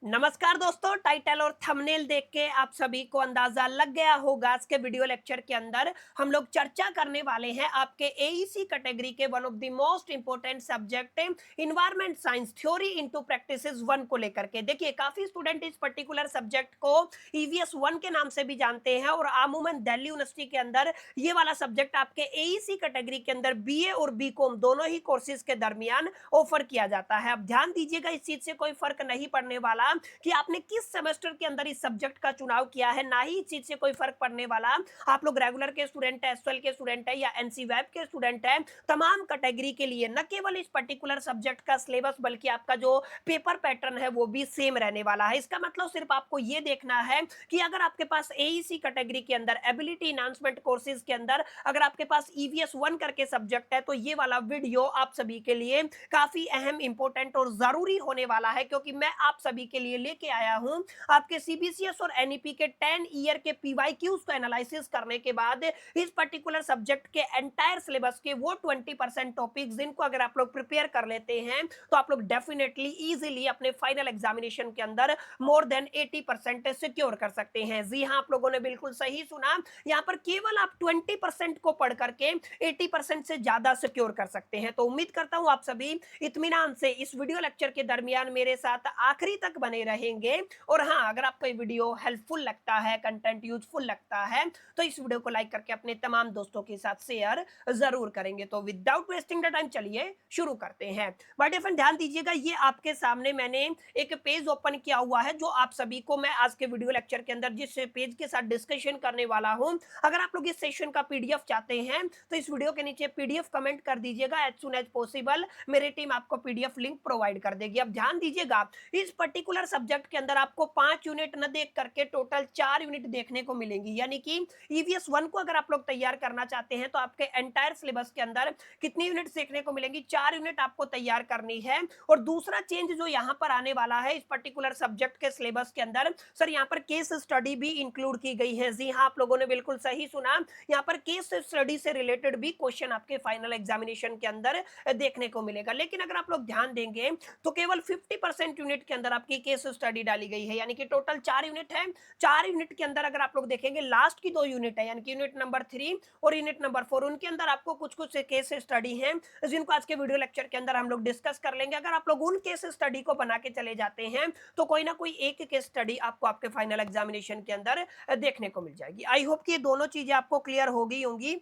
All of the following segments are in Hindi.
नमस्कार दोस्तों, टाइटल और थंबनेल देख के आप सभी को अंदाजा लग गया होगा। आज के वीडियो लेक्चर के अंदर हम लोग चर्चा करने वाले हैं आपके एईसी कैटेगरी के one of the most important subject environment science theory into practices one को लेकर के। देखिए, काफी स्टूडेंट इस पर्टिकुलर सब्जेक्ट को ईवीएस वन के नाम से भी जानते हैं और अमूमन दिल्ली यूनिवर्सिटी के अंदर ये वाला सब्जेक्ट आपके एईसी कैटेगरी के अंदर बीए और बीकॉम दोनों ही कोर्सेज के दरमियान ऑफर किया जाता है। अब ध्यान दीजिएगा, इस चीज से कोई फर्क नहीं पड़ने वाला कि आपने किस सेमेस्टर के अंदर इस सब्जेक्ट का चुनाव किया है, ना ही इस चीज से कोई फर्क पड़ने वाला आप लोग रेगुलर के स्टूडेंट है, एसएल के स्टूडेंट है या एनसी वेब के स्टूडेंट है। तमाम कैटेगरी के लिए न केवल इस पर्टिकुलर सब्जेक्ट का सिलेबस बल्कि आपका जो पेपर पैटर्न है वो भी सेम रहने वाला है। इसका मतलब सिर्फ आपको ये देखना है कि अगर आपके पास एईसी कैटेगरी के अंदर एबिलिटी इनहांसमेंट कोर्सेज के अंदर अगर आपके पास ईवीएस वन करके सब्जेक्ट है तो ये वाला वीडियो आप सभी के लिए काफी अहम, इंपॉर्टेंट और जरूरी होने वाला है, क्योंकि मैं आप सभी के लिए लेके आया हूं आपके सीबीसीएस और एनईपी के 10 ईयर के पीवाईक्यूज को एनालिसिस करने के बाद इस पर्टिकुलर सब्जेक्ट के एंटायर सिलेबस के वो 20% टॉपिक्स जिनको अगर आप लोग प्रिपेयर कर लेते हैं तो आप लोग डेफिनेटली इजीली अपने फाइनल एग्जामिनेशन के अंदर मोर देन 80% सिक्योर कर सकते हैं। जी हां, आप लोगों ने बिल्कुल सही सुना। यहां पर केवल आप 20% को पढ़ करके 80% से ज्यादा सिक्योर कर सकते हैं। तो उम्मीद करता हूं आप सभी इत्मीनान से इस वीडियो लेक्चर के दरमियान मेरे साथ आखिरी तक बने रहेंगे। और हाँ, अगर आपको ये वीडियो हेल्पफुल लगता है, कंटेंट यूजफुल लगता है, तो इस वीडियो को लाइक करके अपने तमाम दोस्तों के साथ शेयर जरूर करेंगे। तो विदाउट वेस्टिंग द टाइम चलिए शुरू करते हैं। बट फ्रेंड ध्यान दीजिएगा, ये आपके सामने मैंने एक पेज ओपन किया हुआ है जो आप सभी को मैं आज के वीडियो लेक्चर के अंदर जिस पेज के साथ डिस्कशन करने वाला हूं, अगर आप लोग इस सेशन का पीडीएफ चाहते हैं तो इस वीडियो के नीचे पीडीएफ कमेंट कर दीजिएगा। एज सुन एज पॉसिबल मेरी टीम आपको पीडीएफ लिंक प्रोवाइड कर देगी। अब ध्यान दीजिएगा, इस पर्टिकुलर सब्जेक्ट के अंदर आपको 5 यूनिट न देख करके टोटल 4 यूनिट देखने को मिलेंगी। यानी कि ईवीएस वन को अगर आप लोग तैयार करना चाहते हैं तो आपके एंटायर सिलेबस के अंदर कितनी यूनिट देखने को मिलेंगी? 4 यूनिट आपको तैयार करनी है। और दूसरा चेंज जो यहाँ पर आने वाला है इस पर्टिकुलर सब्जेक्ट के सिलेबस के अंदर, सर यहाँ पर केस स्टडी भी इंक्लूड की गई है। जी हाँ, आप लोगों ने बिल्कुल सही सुना। यहाँ पर केस स्टडी से रिलेटेड भी क्वेश्चन आपके फाइनल एग्जामिनेशन के अंदर देखने को मिलेगा। लेकिन अगर आप लोग ध्यान देंगे तो केवल 50% यूनिट के अंदर आपकी केस स्टडी डाली गई है। यानी कि टोटल 4 यूनिट है। 4 यूनिट के अंदर अगर आप लोग देखेंगे लास्ट की 2 यूनिट है, यानी कि यूनिट नंबर 3 और यूनिट नंबर 4, उनके अंदर आपको कुछ कुछ केस स्टडी है जिनको आज के वीडियो लेक्चर के अंदर हम लोग डिस्कस कर लेंगे। अगर आप लोग उन केस स्टडी को बना के चले जाते हैं तो कोई ना कोई एक केस स्टडी आपको आपके फाइनल एग्जामिनेशन के अंदर देखने को मिल जाएगी। आई होप कि ये दोनों चीजें आपको क्लियर हो गई होंगी।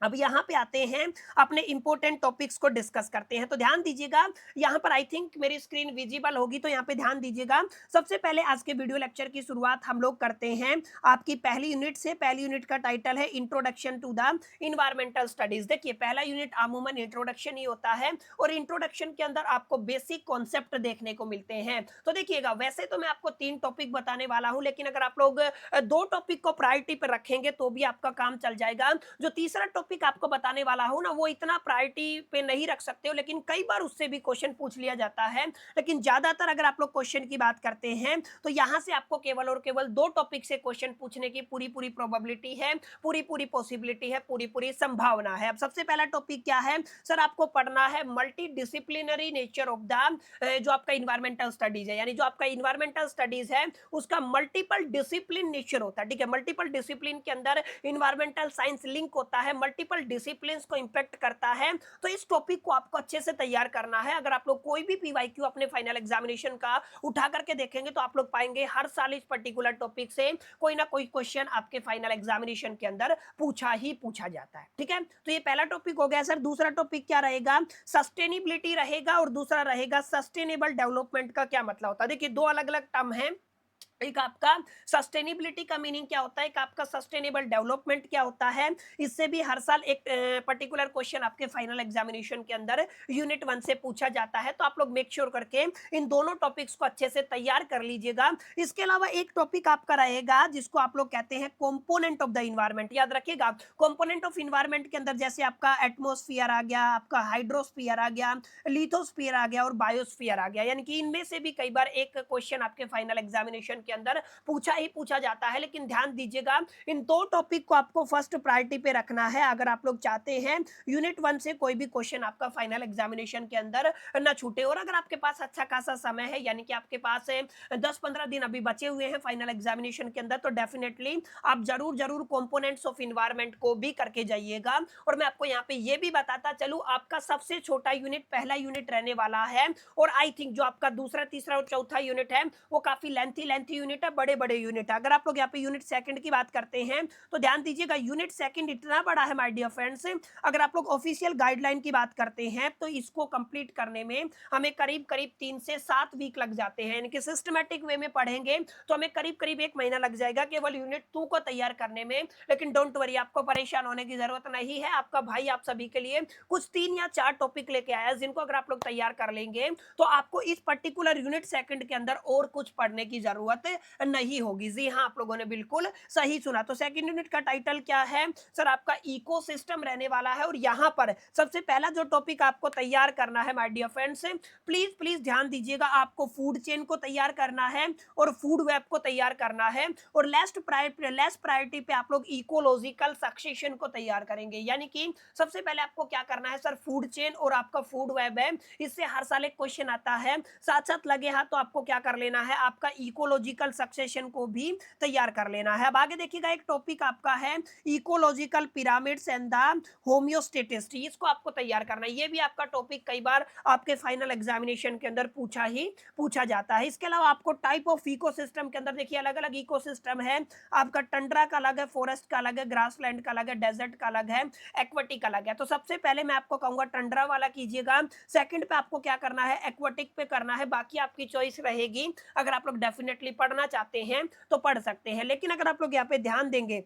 अब यहाँ पे आते हैं, अपने इंपॉर्टेंट टॉपिक्स को डिस्कस करते हैं। तो ध्यान दीजिएगा, यहाँ पर आई थिंक मेरी स्क्रीन विजिबल होगी, तो यहाँ पे ध्यान दीजिएगा। सबसे पहले आज के वीडियो लेक्चर की शुरुआत हम लोग करते हैं आपकी पहली यूनिट से। पहली यूनिट का टाइटल है introduction to the environmental studies. देखिए, पहला यूनिट अमूमन इंट्रोडक्शन ही होता है और इंट्रोडक्शन के अंदर आपको बेसिक कॉन्सेप्ट देखने को मिलते हैं। तो देखिएगा, वैसे तो मैं आपको 3 टॉपिक बताने वाला हूं, लेकिन अगर आप लोग 2 टॉपिक को प्रायोरिटी पर रखेंगे तो भी आपका काम चल जाएगा। जो तीसरा टॉपिक आपको बताने वाला हूं ना, वो इतना प्रायोरिटी पे नहीं रख सकते हो, लेकिन कई बार उससे भी क्वेश्चन पूछ लिया जाता है। लेकिन ज्यादातर अगर आप लोग क्वेश्चन की बात करते हैं तो यहां से आपको केवल और केवल 2 टॉपिक से क्वेश्चन पूछने की पूरी पूरी प्रोबेबिलिटी है, पूरी पूरी पॉसिबिलिटी है, पूरी पूरी संभावना है। अब सबसे पहला टॉपिक क्या है सर? आपको पढ़ना है multi disciplinary nature of the जो आपका इन्वायरमेंटल स्टडीज है। यानी जो आपका इन्वायरमेंटल स्टडीज है उसका मल्टीपल डिसिप्लिन नेचर होता है। ठीक है, मल्टीपल डिसिप्लिन के अंदर इन्वायरमेंटल साइंस लिंक होता है, मल्टीपल डिसिप्लिन्स को इंपैक्ट करता है। तो इस टॉपिक को आपको अच्छे से तैयार करना है। अगर आप लोग कोई भी पीवाईक्यू अपने फाइनल एग्जामिनेशन का उठा करके देखेंगे तो आप लोग पाएंगे हर साल इस पर्टिकुलर टॉपिक से कोई ना कोई क्वेश्चन आपके फाइनल एग्जामिनेशन के अंदर पूछा ही पूछा जाता है। ठीक है, तो ये पहला टॉपिक हो गया सर। दूसरा टॉपिक क्या रहेगा? सस्टेनेबिलिटी रहेगा और दूसरा रहेगा सस्टेनेबल डेवलपमेंट का क्या मतलब होता है। देखिए, 2 अलग अलग टर्म है। एक आपका सस्टेनेबिलिटी का मीनिंग क्या होता है, एक आपका सस्टेनेबल डेवलपमेंट क्या होता है। इससे भी हर साल एक पर्टिकुलर क्वेश्चन आपके फाइनल एग्जामिनेशन के अंदर यूनिट 1 से पूछा जाता है। तो आप लोग मेक श्योर करके इन दोनों टॉपिक्स को अच्छे से तैयार कर लीजिएगा। इसके अलावा एक टॉपिक आपका रहेगा जिसको आप लोग कहते हैं कंपोनेंट ऑफ द इन्वायरमेंट। याद रखिएगा, कंपोनेंट ऑफ इन्वायरमेंट के अंदर जैसे आपका एटमोस्फियर आ गया, आपका हाइड्रोस्फियर आ गया, लिथोस्फियर आ गया और बायोस्फियर आ गया। यानी कि इनमें से भी कई बार एक क्वेश्चन आपके फाइनल एग्जामिनेशन के अंदर पूछा ही पूछा जाता है। लेकिन ध्यान दीजिएगा, इन दो टॉपिक को आपको फर्स्ट प्रायोरिटी पे रखना है अगर आप लोग चाहते हैं यूनिट 1 से कोई भी क्वेश्चन आपका फाइनल एग्जामिनेशन के अंदर न छूटे। और अगर आपके पास अच्छा खासा समय है, यानी कि आपके पास 10-15 दिन अभी बचे हुए हैं फाइनल एग्जामिनेशन के अंदर, तो डेफिनेटली आप जरूर जरूर कंपोनेंट्स ऑफ इन्वायरमेंट को भी करके जाइएगा। और मैं आपको यहाँ पे ये भी बताता चलूं, आपका सबसे छोटा यूनिट पहला यूनिट रहने वाला है। और आई थिंक जो आपका दूसरा, तीसरा और चौथा यूनिट है वो काफी लेंथी यूनिट है, बड़े बड़े यूनिट है। अगर आप लोग यहाँ पे यूनिट सेकंड की बात करते हैं तो ध्यान दीजिएगा, यूनिट सेकंड इतना बड़ा है माय डियर फ्रेंड्स, अगर आप लोग ऑफिशियल गाइडलाइन की बात करते हैं तो इसको कंप्लीट करने में हमें करीब करीब 3 से 7 वीक लग जाते हैं। यानी कि सिस्टमैटिक वे में पढ़ेंगे तो हमें करीब करीब 1 महीना लग जाएगा केवल यूनिट 2 को तैयार करने में। लेकिन डोंट वरी, आपको परेशान होने की जरूरत नहीं है। आपका भाई आप सभी के लिए कुछ 3 या 4 टॉपिक लेके आया है, जिनको अगर आप लोग तैयार कर लेंगे तो आपको इस पर्टिकुलर यूनिट सेकंड के अंदर और कुछ पढ़ने की जरूरत नहीं होगी। जी हाँ, आप लोगों ने बिल्कुल सही सुना। तो सेकंड यूनिट का टाइटल क्या है सर? आपका इकोसिस्टम रहने वाला है। और यहाँ पर सबसे पहला जो टॉपिक आपको तैयार करना है my dear friends, please please ध्यान दीजिएगा, आपको फूड चेन को तैयार करना है और फूड वेब को तैयार करना है। और लेस प्रायोरिटी पे आप लोग इकोलॉजिकल सक्सेशन को तैयार करेंगे। यानी कि सबसे पहले आपको क्या करना है सर? फूड चेन और आपका फूड वेब है, इससे हर साल एक क्वेश्चन आता है। साथ साथ लगे हाथ तो आपको क्या कर लेना है? आपका इकोलॉजिकल सक्सेशन को भी तैयार कर लेना है। अब आगे देखिएगा, एक टॉपिक आपका है ecological pyramids and the homeostasis, इसको आपको तैयार करना है। ये भी आपका टॉपिक कई बार आपके फाइनल एग्जामिनेशन के अंदर पूछा जाता है। इसके अलावा आपको टाइप ऑफ इकोसिस्टम के अंदर देखिए अलग अलग इकोसिस्टम है। आपका टंड्रा का अलग है, फॉरेस्ट का अलग है, ग्रासलैंड का अलग है, डेजर्ट का अलग है, एक्वाटिक अलग है। तो सबसे पहले मैं आपको कहूंगा टंड्रा वाला कीजिएगा। सेकंड पे आपको क्या करना है? एक्वाटिक पे करना है। बाकी आपकी चॉइस रहेगी, अगर आप लोग डेफिनेटली पढ़ना चाहते हैं तो पढ़ सकते हैं। लेकिन अगर आप लोग यहाँ पे ध्यान देंगे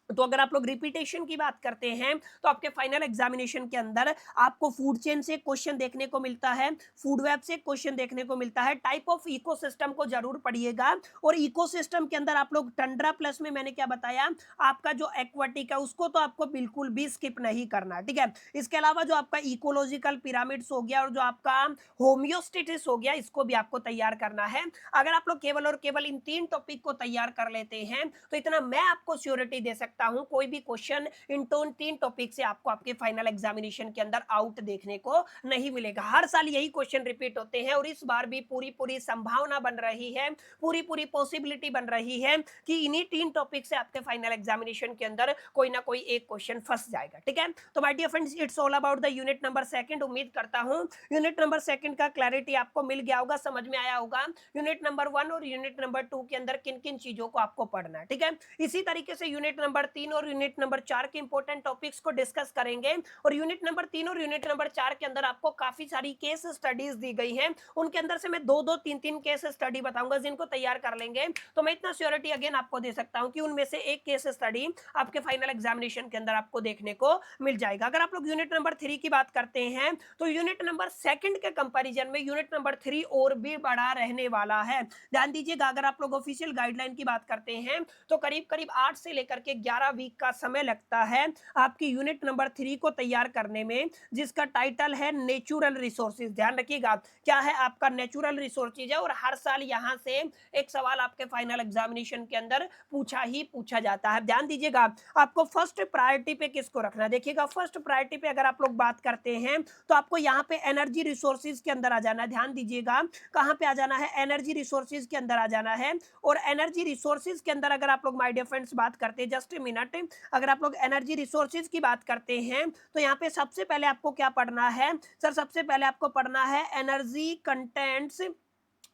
तो अगर आप लोग रिपीटेशन की बात करते हैं तो आपके फाइनल एग्जामिनेशन के अंदर आपको फूड चेन से क्वेश्चन देखने को मिलता है, फूड वेब से क्वेश्चन देखने को मिलता है। टाइप ऑफ इकोसिस्टम को जरूर पढ़िएगा। और इकोसिस्टम के अंदर आप लोग टंड्रा प्लस में मैंने क्या बताया, आपका जो एक्वाटिक है उसको तो आपको बिल्कुल भी स्किप नहीं करना, ठीक है। इसके अलावा जो आपका इकोलॉजिकल पिरामिड्स हो गया और जो आपका होम्योस्टेटिस हो गया, इसको भी आपको तैयार करना है। अगर आप लोग केवल और केवल इन 3 टॉपिक को तैयार कर लेते हैं तो इतना मैं आपको श्योरिटी दे सकता हूं, कोई भी क्वेश्चन इन 3 टॉपिक से आपको आपके फाइनल एग्जामिनेशन के अंदर आउट देखने को नहीं मिलेगा। हर साल यही क्वेश्चन रिपीट होते हैं और इस बार भी पूरी संभावना बन रही है, पूरी पॉसिबिलिटी बन रही है कि इन्हीं 3 टॉपिक से आपके फाइनल एग्जामिनेशन के अंदर कोई ना कोई एक क्वेश्चन फंस जाएगा, ठीक है। तो my dear friends, it's all about the unit number 2। उम्मीद करता हूं यूनिट नंबर 2 का क्लैरिटी आपको मिल गया होगा, समझ में आया होगा यूनिट नंबर 1 और यूनिट नंबर 2 के अंदर किन किन चीजों को आपको पढ़ना है, ठीक है। इसी तरीके से यूनिट नंबर 3 और यूनिट नंबर 4 के इंपॉर्टेंट टॉपिक्स को डिस्कस करेंगे। और यूनिट नंबर 3 और यूनिट नंबर 4 के अंदर आपको काफी सारी केस स्टडीज दी गई हैं, उनके अंदर से मैं 2-2, 3-3 केस स्टडी बताऊंगा, जिनको तैयार कर लेंगे तो मैं इतना श्योरिटी अगेन आपको दे सकता हूं कि उनमें से एक केस स्टडी आपके फाइनल एग्जामिनेशन के अंदर आपको देखने को मिल जाएगा। अगर आप लोग यूनिट नंबर 3 की बात करते हैं तो यूनिट नंबर 2 के कंपैरिजन में यूनिट नंबर 3 और भी बड़ा रहने वाला है। ध्यान दीजिएगा, अगर आप लोग ऑफिशियल गाइडलाइन की बात करते हैं तो करीब करीब 8 से लेकर के 11 वीक का समय लगता है आपकी यूनिट नंबर 3 को तैयार करने में, जिसका टाइटल है नेचुरल रिसोर्सेज। ध्यान रखिएगा, क्या है आपका नेचुरल रिसोर्सेज है। और हर साल यहां से एक सवाल आपके फाइनल एग्जामिनेशन के अंदर पूछा जाता है। ध्यान दीजिएगा, आपको फर्स्ट प्रायोरिटी पे किसको रखना, देखिएगा फर्स्ट प्रायोरिटी पे अगर आप लोग बात करते हैं तो आपको यहाँ पे एनर्जी रिसोर्सेज के अंदर आ जाना है। ध्यान दीजिएगा, कहां पे आ जाना है? एनर्जी रिसोर्सेज के अंदर आ जाना है। और एनर्जी रिसोर्सेज के अंदर अगर आप लोग माय डियर फ्रेंड्स बात करते हैं, जस्ट ए मिनट, अगर आप लोग एनर्जी रिसोर्सेज की बात करते हैं तो यहाँ पे सबसे पहले आपको क्या पढ़ना है सर? सबसे पहले आपको पढ़ना है energy contents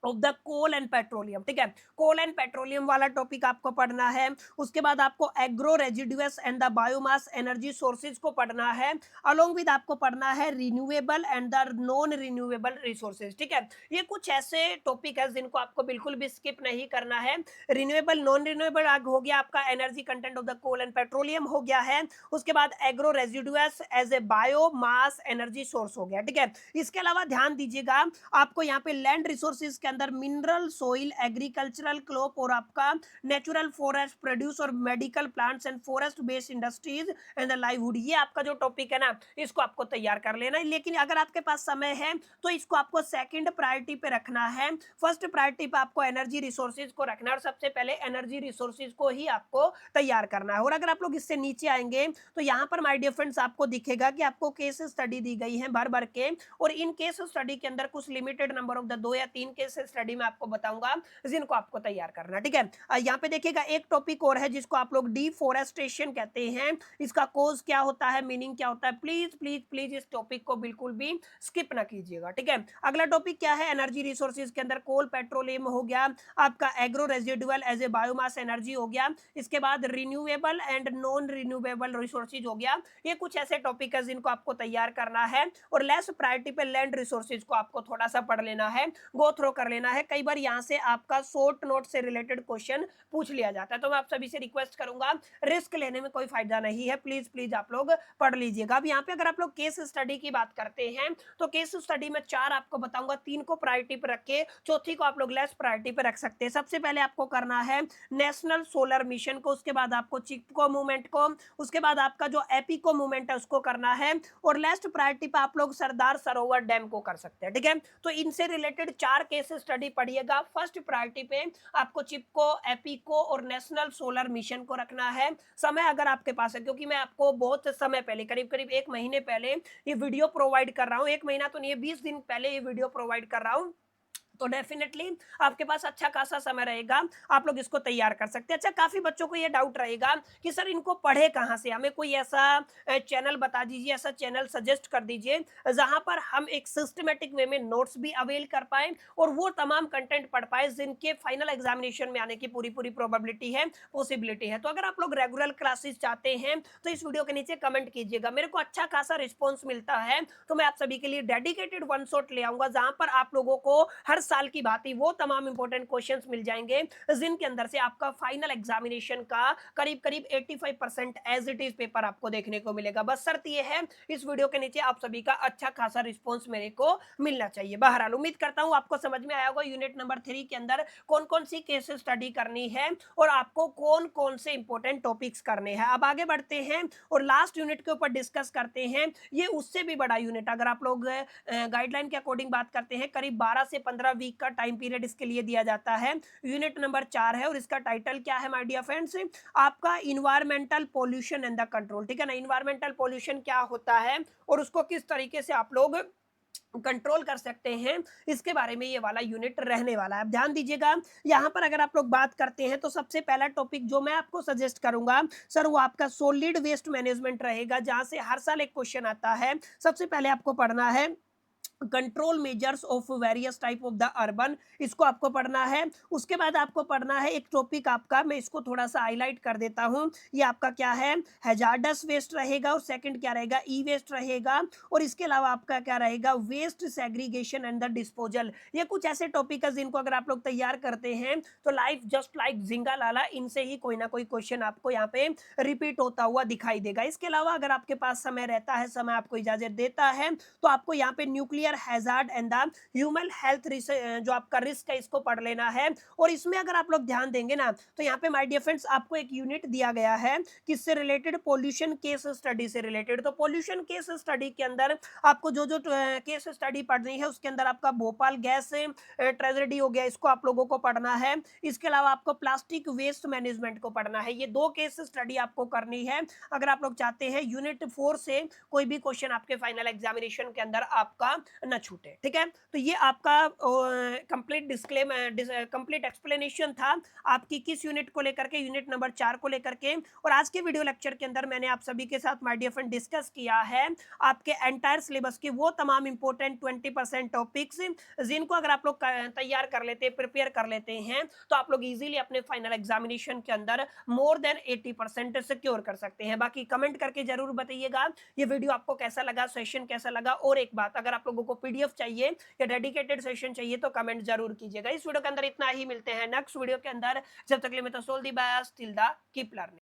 of the coal and petroleum, ठीक है। कोल एंड पेट्रोलियम वाला टॉपिक आपको पढ़ना है। उसके बाद आपको agro residues and the biomass energy sources को पढ़ना है। अलोंग विद आपको पढ़ना है renewable and the non renewable resources, ठीक है। ये कुछ ऐसे टॉपिक है जिनको आपको बिल्कुल भी स्किप नहीं करना है। रिन्यूएबल, नॉन रिन्यूएबल हो गया आपका, energy content of the coal and petroleum हो गया है। उसके बाद agro residues as a biomass energy source हो गया, ठीक है। इसके अलावा ध्यान दीजिएगा, आपको यहाँ पे लैंड रिसोर्सेज के अंदर मिनरल, सोइल, एग्रीकल्चरल, क्रॉप और आपका नेचुरल फॉरेस्ट प्रोड्यूस और medical plants and forest based industries and the livelihood, ये आपका जो टॉपिक है ना इसको आपको तैयार कर लेना है। लेकिन अगर आपके पास समय है तो इसको आपको सेकंड प्रायोरिटी पे रखना है। फर्स्ट प्रायोरिटी पे आपको एनर्जी रिसोर्सेज को रखना है और सबसे पहले एनर्जी रिसोर्सेज को ही आपको तैयार करना है। और अगर आप लोग इससे नीचे आएंगे तो यहाँ पर माय डियर फ्रेंड्स आपको दिखेगा कि आपको केस स्टडी दी गई है भर भर के, और इन केस स्टडी के अंदर कुछ लिमिटेड नंबर ऑफ द 2 या 3 केस स्टडी में आपको बताऊंगा जिनको आपको तैयार करना, ठीक है। यहाँ पे देखिएगा एक टॉपिक और है जिसको आप लोग डिफोरेस्टेशन कहते हैं। इसका कोज क्या होता है, मीनिंग क्या होता है, प्लीज प्लीज प्लीज इस टॉपिक को बिल्कुल भी स्किप ना कीजिएगा, ठीक है। अगला टॉपिक क्या है, एनर्जी रिसोर्सेज के अंदर कोल, पेट्रोलियम हो गया, आपका agro residual as a biomass energy हो गया, इसके बाद renewable and non renewable resources हो गया। ये कुछ ऐसे टॉपिक है जिनको आपको तैयार करना है। और लेस प्रायोरिटी पे लैंड रिसोर्सेज को आपको थोड़ा सा पढ़ लेना है, गो थ्रो कर लेना है। कई बार यहाँ से आपका शॉर्ट नोट से रिलेटेड क्वेश्चन पूछ लिया जाता है, तो मैं आप सभी से रिक्वेस्ट करूंगा रिस्क लेने में कोई फायदा नहीं है, प्लीज प्लीज आप लोग पढ़ लीजिएगा। अब यहाँ पे अगर आप लोग केस स्टडी की बात करते हैं तो केस स्टडी में 4 आपको बताऊंगा, 3 को प्रायोरिटी पे रख के चौथी को आप लोग लेस प्रायोरिटी पे रख सकते हैं। सबसे पहले आपको करना है नेशनल सोलर मिशन को, उसके बाद आपको चिपको मूवमेंट को, उसके बाद आपका जो एपिको मूवमेंट है उसको करना है, और लास्ट प्रायोरिटी पे आप लोग सरदार सरोवर डैम को कर सकते हैं, ठीक है। तो इनसे रिलेटेड 4 केस स्टडी पढ़िएगा। फर्स्ट प्रायोरिटी पे आपको चिपको, एपिको और नेशनल सोलर मिशन को रखना है। समय अगर आपके पास है, क्योंकि मैं आपको बहुत समय पहले करीब करीब 1 महीने पहले ये वीडियो प्रोवाइड कर रहा हूँ, 1 महीना तो नहीं है, 20 दिन पहले ये वीडियो प्रोवाइड कर रहा हूँ, तो डेफिनेटली आपके पास अच्छा खासा समय रहेगा, आप लोग इसको तैयार कर सकते हैं। अच्छा, काफी बच्चों को ये डाउट रहेगा कि सर इनको पढ़े कहाँ से, हमें कोई ऐसा चैनल बता दीजिए, ऐसा चैनल सजेस्ट कर दीजिए जहां पर हम एक सिस्टमेटिक वे में नोट्स भी अवेल कर पाए और वो तमाम कंटेंट पढ़ पाए जिनके फाइनल एग्जामिनेशन में आने की पूरी पूरी प्रोबेबिलिटी है, पॉसिबिलिटी है। तो अगर आप लोग रेगुलर क्लासेस चाहते हैं तो इस वीडियो के नीचे कमेंट कीजिएगा, मेरे को अच्छा खासा रिस्पॉन्स मिलता है तो मैं आप सभी के लिए डेडिकेटेड वन शॉट ले आऊंगा जहां पर आप लोगों को हर साल की बात ही वो तमाम इंपॉर्टेंट क्वेश्चंस मिल जाएंगे जिनके अंदर से आपका फाइनल एग्जामिनेशन का करीब करीब 85% एज इट इज पेपर आपको देखने को मिलेगा। बस शर्त ये है इस वीडियो के नीचे आप सभी का अच्छा खासा रिस्पांस मेरे को मिलना चाहिए। बहरहाल उम्मीद करता हूं आपको समझ में आया होगा यूनिट नंबर 3 के अंदर कौन कौन सी केस स्टडी करनी है और आपको कौन कौन से इंपॉर्टेंट टॉपिक्स करने हैं। अब आगे बढ़ते हैं और लास्ट यूनिट के ऊपर डिस्कस करते हैं। ये उससे भी बड़ा यूनिट, अगर आप लोग गाइडलाइन के अकॉर्डिंग बात करते हैं, करीब 12 से 15 वीक का टाइम पीरियड इसके लिए दिया जाता है। यूनिट नंबर 4 है और इसका टाइटल क्या है माय डियर फ्रेंड्स, आपका environmental pollution and the control, ठीक है ना। इन्वायरमेंटल पोल्यूशन क्या होता है और उसको किस तरीके से आप लोग कंट्रोल कर सकते हैं, इसके बारे में ये वाला यूनिट रहने वाला है। अब ध्यान दीजिएगा, यहाँ पर अगर आप लोग बात करते हैं तो सबसे पहला टॉपिक जो मैं आपको सजेस्ट करूंगा सर वो आपका सॉलिड वेस्ट मैनेजमेंट रहेगा, जहां से हर साल एक क्वेश्चन आता है। सबसे पहले आपको पढ़ना है control measures of various type of the urban, इसको आपको पढ़ना है। उसके बाद आपको पढ़ना है एक टॉपिक आपका, मैं इसको थोड़ा सा हाईलाइट कर देता हूं, ये आपका क्या है, हैजार्डस वेस्ट रहेगा, और सेकंड क्या रहेगा, ई वेस्ट रहेगा, और इसके अलावा आपका क्या रहेगा, waste segregation and the disposal. ये कुछ ऐसे टॉपिक है जिनको अगर आप लोग तैयार करते हैं तो लाइफ जस्ट लाइक जिंगा लाला, इनसे ही कोई ना कोई क्वेश्चन आपको यहाँ पे रिपीट होता हुआ दिखाई देगा। इसके अलावा अगर आपके पास समय रहता है, समय आपको इजाजत देता है, तो आपको यहाँ पे nuclear hazard and the human health जो आपका रिस्क है इसको पढ़ लेना है। और इसमें अगर आप लोग ध्यान देंगे ना तो यहाँ पे माय डियर फ्रेंड्स आपको एक यूनिट दिया गया है किससे रिलेटेड, पोल्यूशन केस स्टडी से रिलेटेड। तो पोल्यूशन केस स्टडी के अंदर आपको जो जो केस स्टडी पढ़नी है उसके अंदर आपका भोपाल गैस ट्रेजेडी हो गया, इसको आप लोगों को पढ़ना है। इसके अलावा आपको प्लास्टिक वेस्ट मैनेजमेंट को पढ़ना है। ये 2 केस स्टडी आपको करनी है अगर आप लोग चाहते हैं यूनिट 4 से कोई भी क्वेश्चन आपके फाइनल एग्जामिनेशन के अंदर आपका न छूटे, ठीक है। तो ये आपका कंप्लीट कंप्लीट एक्सप्लेनेशन था आपकी किस यूनिट को लेकर के, यूनिट नंबर 4 को लेकर के। और आज के वीडियो लेक्चर के अंदर मैंने आप सभी के साथ माय डियर फ्रेंड डिस्कस किया है आपके एंटायर सिलेबस के वो तमाम इंपॉर्टेंट 20% टॉपिक्स जिनको अगर आप लोग तैयार कर लेते हैं, प्रिपेयर कर लेते हैं, तो आप लोग इजीली अपने फाइनल एग्जामिनेशन के अंदर मोर देन 80% सिक्योर कर सकते हैं। बाकी कमेंट करके जरूर बताइएगा ये वीडियो आपको कैसा लगा, सेशन कैसा लगा। और एक बात, अगर आप लोगों को पीडीएफ चाहिए या डेडिकेटेड सेशन चाहिए तो कमेंट जरूर कीजिएगा। इस वीडियो के अंदर इतना ही, मिलते हैं नेक्स्ट वीडियो के अंदर। जब तक के लिए मैं तो so all the best, till the keep learning.